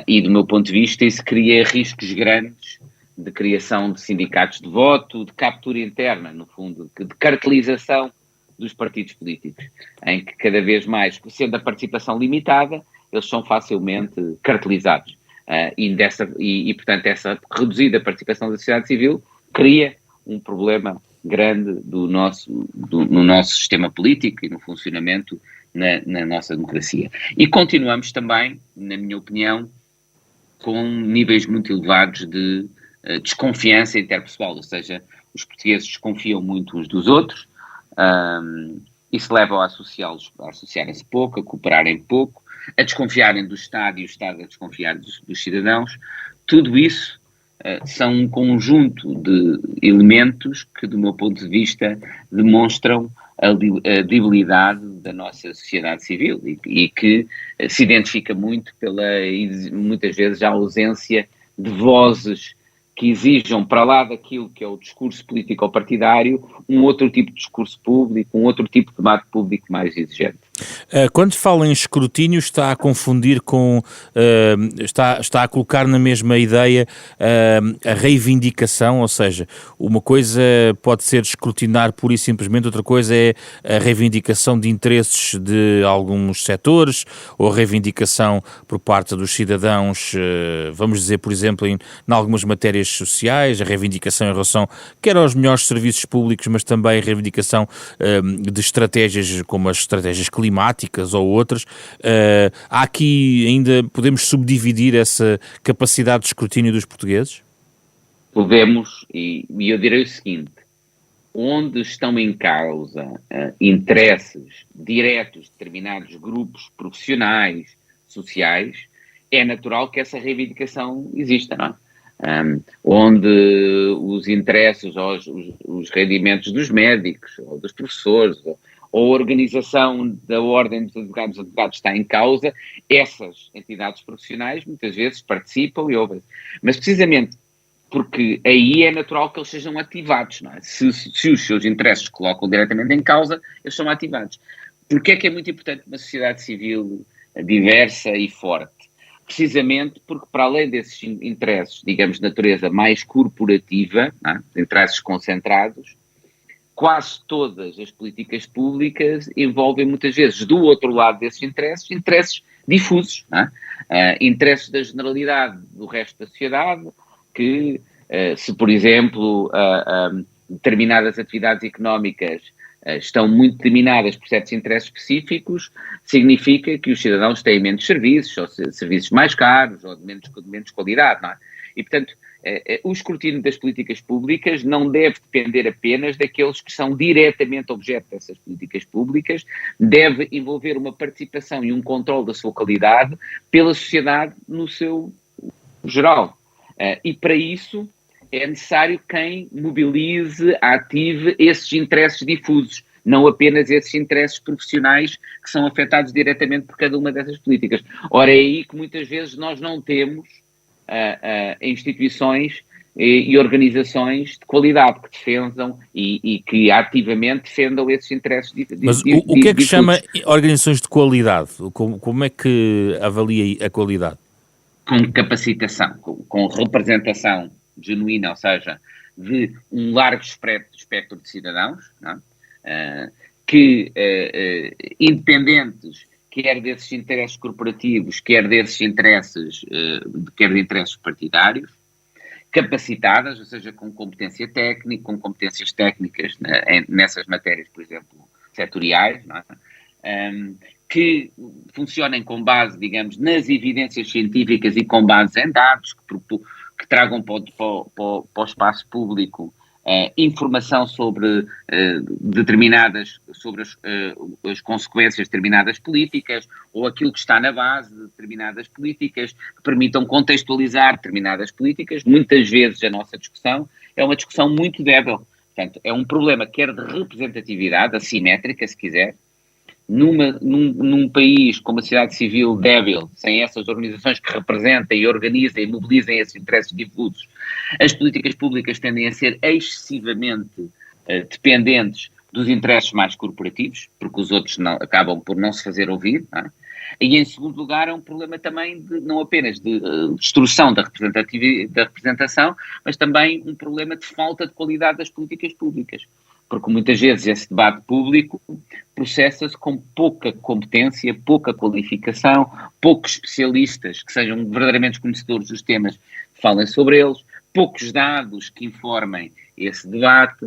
E do meu ponto de vista isso cria riscos grandes de criação de sindicatos de voto, de captura interna, no fundo, de cartelização dos partidos políticos, em que cada vez mais, sendo a participação limitada, eles são facilmente cartelizados. E, portanto, essa reduzida participação da sociedade civil cria um problema grande no nosso sistema político e no funcionamento na nossa democracia. E continuamos também, na minha opinião, com níveis muito elevados de desconfiança interpessoal, ou seja, os portugueses desconfiam muito uns dos outros, isso leva a associarem-se pouco, a cooperarem pouco, a desconfiarem do Estado e o Estado a desconfiar dos cidadãos. Tudo isso são um conjunto de elementos que, do meu ponto de vista, demonstram a debilidade da nossa sociedade civil e que se identifica muito muitas vezes, a ausência de vozes que exijam, para lá daquilo que é o discurso político-partidário, um outro tipo de discurso público, um outro tipo de debate público mais exigente. Quando fala em escrutínio, está a confundir com, está a colocar na mesma ideia a reivindicação, ou seja, uma coisa pode ser escrutinar pura e simplesmente, outra coisa é a reivindicação de interesses de alguns setores, ou a reivindicação por parte dos cidadãos, vamos dizer, por exemplo, em algumas matérias sociais, a reivindicação em relação quer aos melhores serviços públicos, mas também a reivindicação de estratégias como as estratégias climáticas ou outras. Há aqui ainda, podemos subdividir essa capacidade de escrutínio dos portugueses? Podemos, e eu direi o seguinte, onde estão em causa interesses diretos de determinados grupos profissionais, sociais, é natural que essa reivindicação exista, não é? onde os interesses, ou os rendimentos dos médicos, ou dos professores, ou a organização da ordem dos advogados está em causa, essas entidades profissionais muitas vezes participam e ouvem. Mas precisamente porque aí é natural que eles sejam ativados, não é? Se os seus interesses colocam diretamente em causa, eles são ativados. Porquê é que é muito importante uma sociedade civil diversa e forte? Precisamente porque, para além desses interesses, digamos, de natureza mais corporativa, não é? Interesses concentrados, quase todas as políticas públicas envolvem muitas vezes, do outro lado desses interesses difusos, não é? Interesses da generalidade do resto da sociedade, que se, por exemplo, determinadas atividades económicas estão muito determinadas por certos interesses específicos, significa que os cidadãos têm menos serviços, ou serviços mais caros, ou de menos qualidade, não é? E, portanto, o escrutínio das políticas públicas não deve depender apenas daqueles que são diretamente objeto dessas políticas públicas, deve envolver uma participação e um controle da sua qualidade pela sociedade no seu geral. E para isso é necessário quem mobilize, ative esses interesses difusos, não apenas esses interesses profissionais que são afetados diretamente por cada uma dessas políticas. Ora, é aí que muitas vezes nós não temos instituições e organizações de qualidade que defendam e que ativamente defendam esses interesses difusos. Mas o que é que chama organizações de qualidade? Como é que avalia a qualidade? Com capacitação, com representação genuína, ou seja, de um largo espectro de cidadãos, não é? Independentes, quer desses interesses corporativos, quer desses interesses, quer de interesses partidários, capacitadas, ou seja, com competência técnica, com competências técnicas nessas matérias, por exemplo, setoriais, não é? Que funcionem com base, digamos, nas evidências científicas e com base em dados, que tragam para o espaço público informação sobre as consequências de determinadas políticas, ou aquilo que está na base de determinadas políticas, que permitam contextualizar determinadas políticas. Muitas vezes a nossa discussão é uma discussão muito débil. Portanto, é um problema quer de representatividade, assimétrica, se quiser. Num país com uma sociedade civil débil, sem essas organizações que representem e organizem e mobilizem esses interesses difusos, as políticas públicas tendem a ser excessivamente dependentes dos interesses mais corporativos, porque os outros acabam por não se fazer ouvir, não é? E, em segundo lugar, é um problema também não apenas de destruição da representação, mas também um problema de falta de qualidade das políticas públicas. Porque muitas vezes esse debate público processa-se com pouca competência, pouca qualificação, poucos especialistas que sejam verdadeiramente conhecedores dos temas que falem sobre eles, poucos dados que informem esse debate,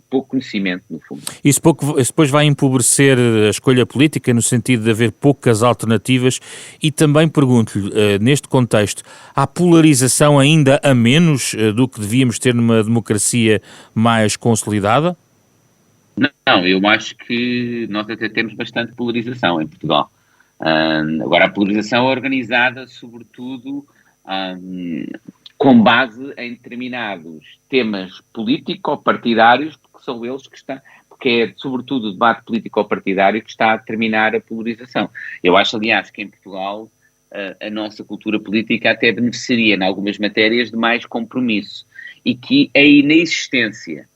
pouco conhecimento, no fundo. Isso depois vai empobrecer a escolha política, no sentido de haver poucas alternativas, e também pergunto-lhe, neste contexto, há polarização ainda a menos do que devíamos ter numa democracia mais consolidada? Não, eu acho que nós até temos bastante polarização em Portugal. Agora, a polarização é organizada, sobretudo, com base em determinados temas político-partidários, porque são eles que estão, porque é sobretudo o debate político-partidário que está a determinar a polarização. Eu acho, aliás, que em Portugal a nossa cultura política até beneficiaria, em algumas matérias, de mais compromisso, e que a inexistência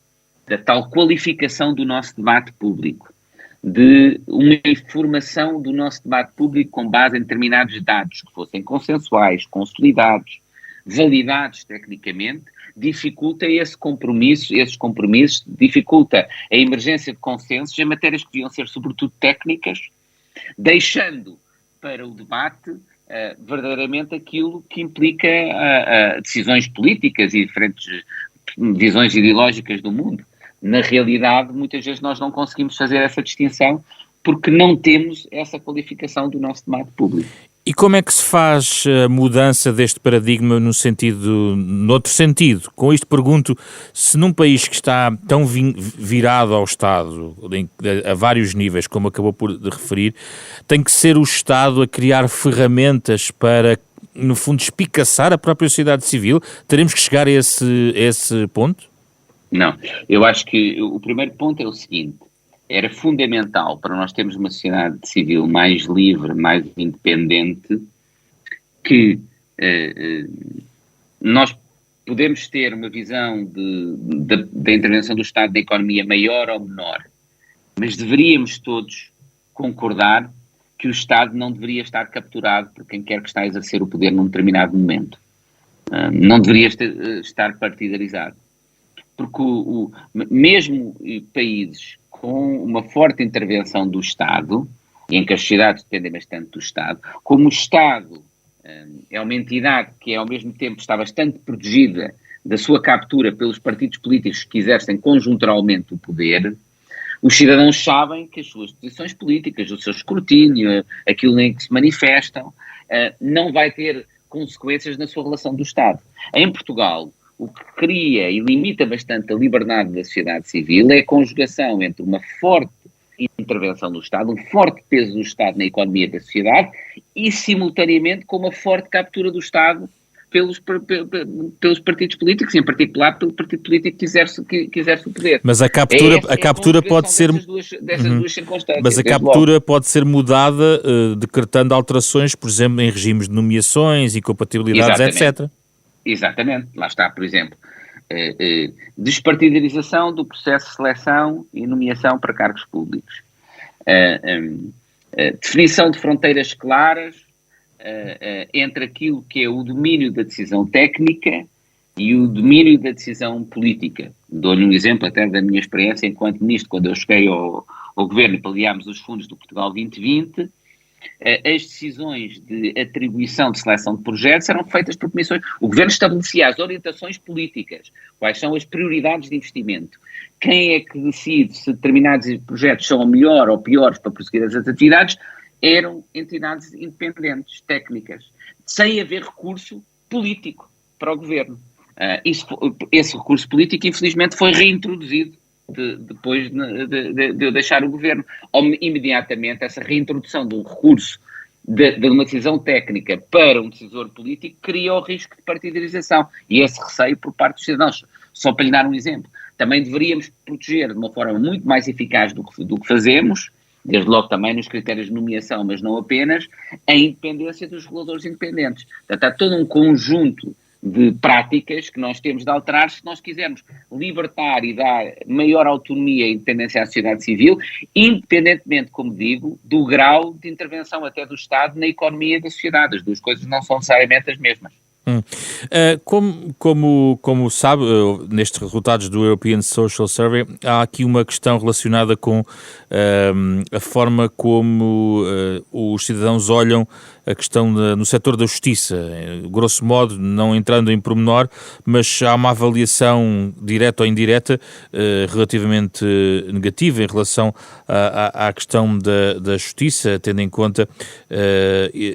da tal qualificação do nosso debate público, de uma informação do nosso debate público com base em determinados dados que fossem consensuais, consolidados, validados tecnicamente, dificulta esses compromissos, dificulta a emergência de consensos em matérias que deviam ser sobretudo técnicas, deixando para o debate verdadeiramente aquilo que implica decisões políticas e diferentes visões ideológicas do mundo. Na realidade, muitas vezes nós não conseguimos fazer essa distinção porque não temos essa qualificação do nosso debate público. E como é que se faz a mudança deste paradigma noutro sentido? Com isto pergunto se num país que está tão virado ao Estado, a vários níveis, como acabou de referir, tem que ser o Estado a criar ferramentas para no fundo, espicaçar a própria sociedade civil? Teremos que chegar a esse ponto? Não. Eu acho que o primeiro ponto é o seguinte. Era fundamental para nós termos uma sociedade civil mais livre, mais independente, que nós podemos ter uma visão da intervenção do Estado na economia maior ou menor, mas deveríamos todos concordar que o Estado não deveria estar capturado por quem quer que está a exercer o poder num determinado momento. Não deveria estar partidarizado. Porque mesmo países com uma forte intervenção do Estado, e em que as sociedades dependem bastante do Estado, como o Estado é uma entidade que ao mesmo tempo está bastante protegida da sua captura pelos partidos políticos que exercem conjunturalmente o poder, os cidadãos sabem que as suas posições políticas, o seu escrutínio, aquilo em que se manifestam, não vai ter consequências na sua relação do Estado. Em Portugal, o que cria e limita bastante a liberdade da sociedade civil é a conjugação entre uma forte intervenção do Estado, um forte peso do Estado na economia da sociedade e, simultaneamente, com uma forte captura do Estado pelos partidos políticos, e em particular pelo partido político que exerce o poder. Mas a captura pode ser... dessas duas circunstâncias. Mas a captura pode ser mudada decretando alterações, por exemplo, em regimes de nomeações, incompatibilidades, etc. Exatamente. Lá está, por exemplo, despartidarização do processo de seleção e nomeação para cargos públicos. Definição de fronteiras claras entre aquilo que é o domínio da decisão técnica e o domínio da decisão política. Dou-lhe um exemplo até da minha experiência enquanto ministro, quando eu cheguei ao governo e paliámos os fundos do Portugal 2020, as decisões de atribuição de seleção de projetos eram feitas por comissões. O governo estabelecia as orientações políticas, quais são as prioridades de investimento, quem é que decide se determinados projetos são melhor ou piores para prosseguir as atividades, eram entidades independentes, técnicas, sem haver recurso político para o governo. Esse recurso político, infelizmente, foi reintroduzido depois de eu deixar o governo. Imediatamente, essa reintrodução de um recurso de uma decisão técnica para um decisor político cria o risco de partidarização e esse receio por parte dos cidadãos. Só para lhe dar um exemplo, também deveríamos proteger de uma forma muito mais eficaz do que fazemos, desde logo também nos critérios de nomeação, mas não apenas, a independência dos reguladores independentes. Portanto, há todo um conjunto de práticas que nós temos de alterar se nós quisermos libertar e dar maior autonomia e independência à sociedade civil, independentemente, como digo, do grau de intervenção até do Estado na economia da sociedade. As duas coisas não são necessariamente as mesmas. Como sabe, nestes resultados do European Social Survey, há aqui uma questão relacionada com a forma como os cidadãos olham a questão no setor da justiça. Grosso modo, não entrando em pormenor, mas há uma avaliação direta ou indireta relativamente negativa em relação à questão da justiça, tendo em conta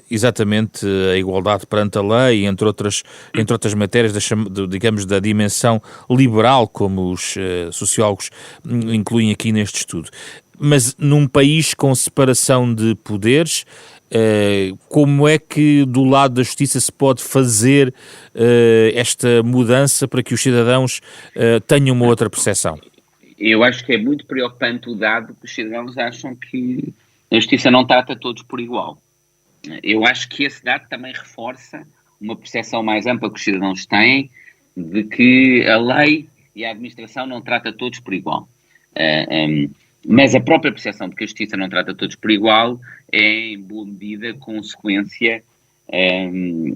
exatamente a igualdade perante a lei, entre outras matérias, digamos, da dimensão liberal, como os sociólogos incluem aqui neste estudo. Mas num país com separação de poderes, como é que do lado da justiça se pode fazer esta mudança para que os cidadãos tenham uma outra percepção? Eu acho que é muito preocupante o dado que os cidadãos acham que a justiça não trata todos por igual. Eu acho que esse dado também reforça uma percepção mais ampla que os cidadãos têm de que a lei e a administração não trata todos por igual. Mas a própria percepção de que a justiça não trata todos por igual é, em boa medida, consequência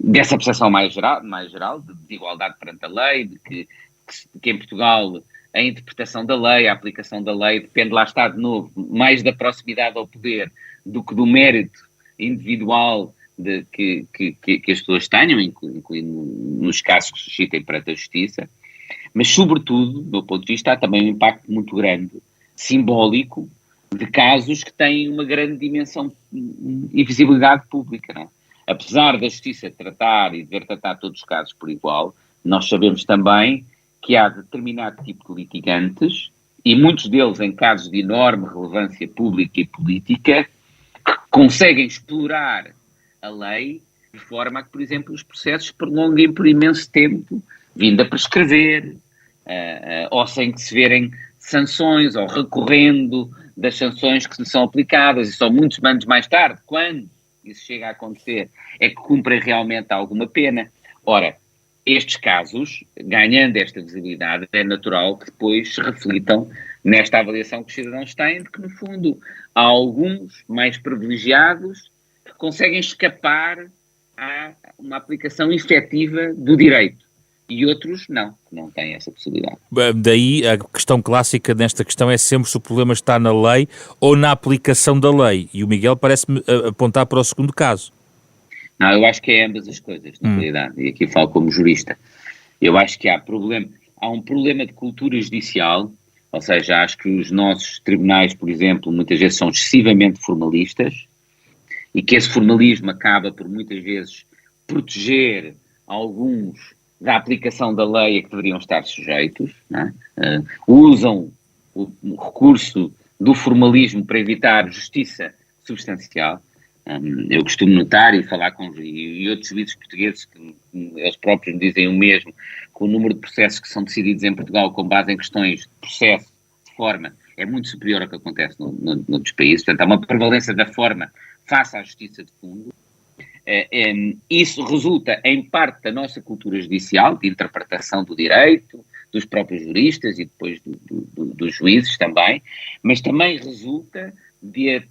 dessa percepção mais geral de desigualdade perante a lei, de que em Portugal a interpretação da lei, a aplicação da lei depende, lá está de novo, mais da proximidade ao poder do que do mérito individual que as pessoas tenham, incluindo nos casos que suscitem perante a justiça, mas sobretudo, do meu ponto de vista, há também um impacto muito grande, simbólico, de casos que têm uma grande dimensão e visibilidade pública. Não é? Apesar da justiça tratar e dever tratar todos os casos por igual, nós sabemos também que há determinado tipo de litigantes, e muitos deles em casos de enorme relevância pública e política, que conseguem explorar a lei de forma a que, por exemplo, os processos prolonguem por imenso tempo, vindo a prescrever, ou sem que se verem sanções, ou recorrendo das sanções que lhe são aplicadas, e só muitos anos mais tarde, quando isso chega a acontecer, é que cumprem realmente alguma pena. Ora, estes casos, ganhando esta visibilidade, é natural que depois se reflitam nesta avaliação que os cidadãos têm, de que, no fundo, há alguns mais privilegiados que conseguem escapar a uma aplicação efetiva do direito. E outros não, que não têm essa possibilidade. Daí a questão clássica nesta questão é sempre se o problema está na lei ou na aplicação da lei. E o Miguel parece-me apontar para o segundo caso. Não, eu acho que é ambas as coisas, na realidade. E aqui falo como jurista. Eu acho que há um problema de cultura judicial, ou seja, acho que os nossos tribunais, por exemplo, muitas vezes são excessivamente formalistas e que esse formalismo acaba por muitas vezes proteger alguns da aplicação da lei a que deveriam estar sujeitos, não é? Usam o recurso do formalismo para evitar justiça substancial. Eu costumo notar e falar com e outros juízes portugueses que eles próprios me dizem o mesmo, que o número de processos que são decididos em Portugal com base em questões de processo, de forma, é muito superior ao que acontece noutros países. Portanto, há uma prevalência da forma face à justiça de fundo. Isso resulta em parte da nossa cultura judicial, de interpretação do direito, dos próprios juristas e depois dos juízes também, mas também resulta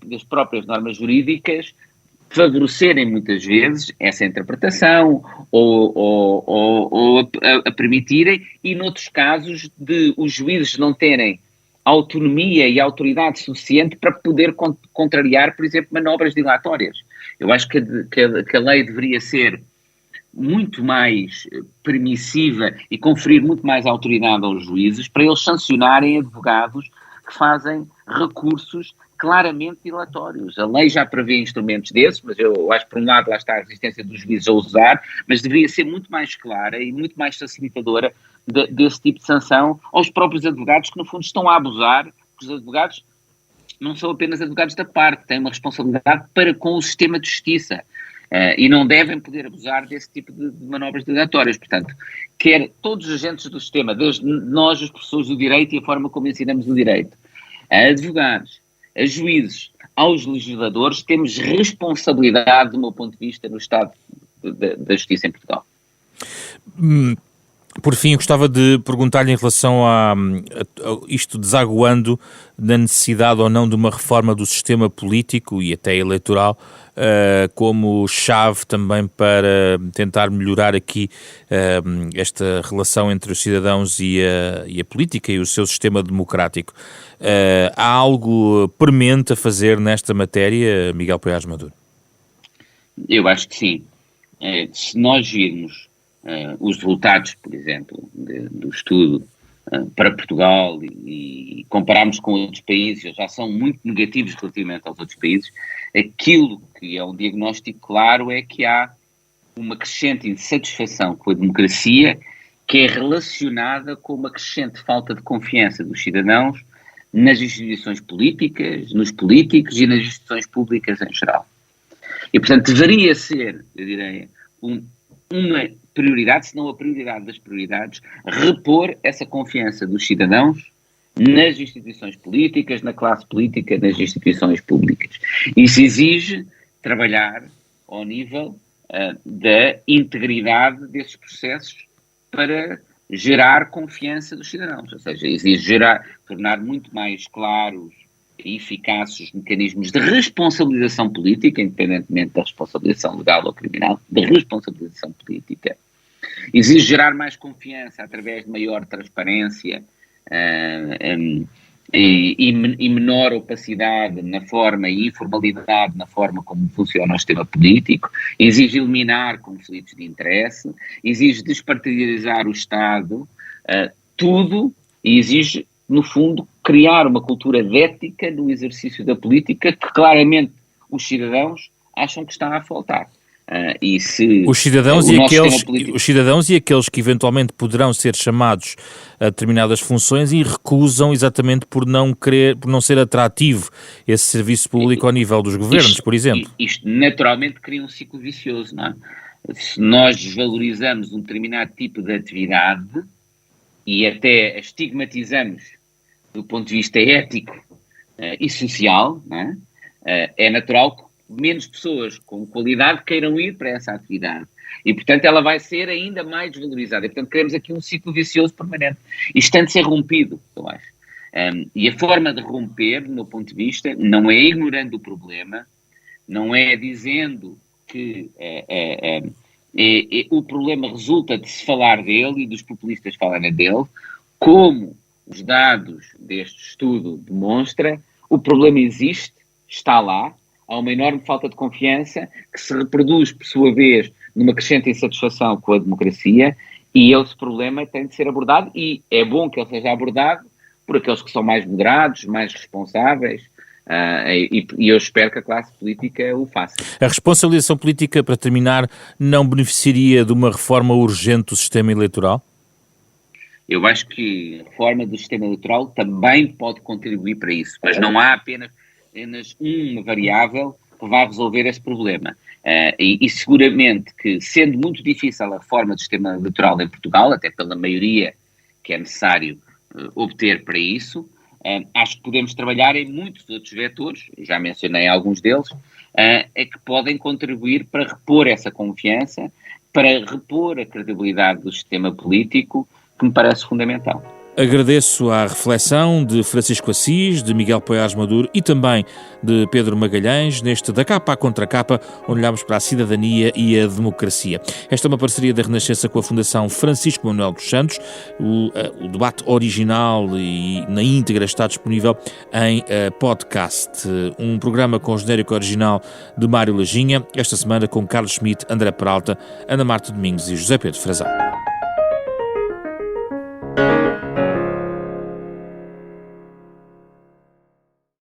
das próprias normas jurídicas favorecerem muitas vezes essa interpretação ou a permitirem, e noutros casos de os juízes não terem autonomia e autoridade suficiente para poder contrariar, por exemplo, manobras dilatórias. Eu acho que a lei deveria ser muito mais permissiva e conferir muito mais autoridade aos juízes para eles sancionarem advogados que fazem recursos claramente dilatórios. A lei já prevê instrumentos desses, mas eu acho que, por um lado, lá está a resistência dos juízes a usar, mas deveria ser muito mais clara e muito mais facilitadora desse tipo de sanção aos próprios advogados que, no fundo, estão a abusar, porque os advogados não são apenas advogados da parte, têm uma responsabilidade para com o sistema de justiça. E não devem poder abusar desse tipo de manobras dilatórias. Portanto, quer todos os agentes do sistema, desde nós, os professores do direito e a forma como ensinamos o direito, a advogados, a juízes, aos legisladores, temos responsabilidade, do meu ponto de vista, no estado da justiça em Portugal. Por fim, eu gostava de perguntar-lhe em relação a isto desaguando na necessidade ou não de uma reforma do sistema político e até eleitoral, como chave também para tentar melhorar aqui esta relação entre os cidadãos e a política e o seu sistema democrático. Há algo premente a fazer nesta matéria, Miguel Poiares Maduro? Eu acho que sim. Se nós virmos os resultados, por exemplo, do estudo para Portugal e compararmos com outros países, eles já são muito negativos relativamente aos outros países, aquilo que é um diagnóstico claro é que há uma crescente insatisfação com a democracia que é relacionada com uma crescente falta de confiança dos cidadãos nas instituições políticas, nos políticos e nas instituições públicas em geral. E, portanto, deveria ser, eu diria, uma prioridade, se não a prioridade das prioridades, repor essa confiança dos cidadãos nas instituições políticas, na classe política, nas instituições públicas. Isso exige trabalhar ao nível da integridade desses processos para gerar confiança dos cidadãos, ou seja, exige tornar muito mais claros e eficazes os mecanismos de responsabilização política, independentemente da responsabilização legal ou criminal, de responsabilização política. Exige gerar mais confiança através de maior transparência e menor opacidade na forma e informalidade na forma como funciona o sistema político. Exige eliminar conflitos de interesse, exige despartidarizar o Estado, tudo, e exige, no fundo, criar uma cultura de ética no exercício da política que claramente os cidadãos acham que está a faltar. E se os cidadãos e aqueles que eventualmente poderão ser chamados a determinadas funções e recusam exatamente por não ser atrativo esse serviço público ao nível dos governos, por exemplo. Isto naturalmente cria um ciclo vicioso, não é? Se nós desvalorizamos um determinado tipo de atividade e até a estigmatizamos do ponto de vista ético e social, não é? É natural que menos pessoas com qualidade queiram ir para essa atividade. E, portanto, ela vai ser ainda mais desvalorizada. E, portanto, criamos aqui um ciclo vicioso permanente. Isto tem de ser rompido, eu acho. E a forma de romper, do meu ponto de vista, não é ignorando o problema, não é dizendo que o problema resulta de se falar dele e dos populistas falarem dele, como os dados deste estudo demonstram, o problema existe, está lá, há uma enorme falta de confiança que se reproduz, por sua vez, numa crescente insatisfação com a democracia, e esse problema tem de ser abordado, e é bom que ele seja abordado por aqueles que são mais moderados, mais responsáveis, e eu espero que a classe política o faça. A responsabilização política, para terminar, não beneficiaria de uma reforma urgente do sistema eleitoral? Eu acho que a reforma do sistema eleitoral também pode contribuir para isso, mas não há apenas uma variável que vai resolver esse problema. E seguramente que, sendo muito difícil a reforma do sistema eleitoral em Portugal, até pela maioria que é necessário obter para isso, acho que podemos trabalhar em muitos outros vetores, já mencionei alguns deles, que podem contribuir para repor essa confiança, para repor a credibilidade do sistema político, que me parece fundamental. Agradeço a reflexão de Francisco Assis, de Miguel Poiares Maduro e também de Pedro Magalhães, neste Da Capa à Contra Capa, onde olhamos para a cidadania e a democracia. Esta é uma parceria da Renascença com a Fundação Francisco Manuel dos Santos. O debate original e na íntegra está disponível em podcast. Um programa com o genérico original de Mário Lajinha, esta semana com Carlos Schmidt, André Peralta, Ana Marta Domingos e José Pedro Frazão.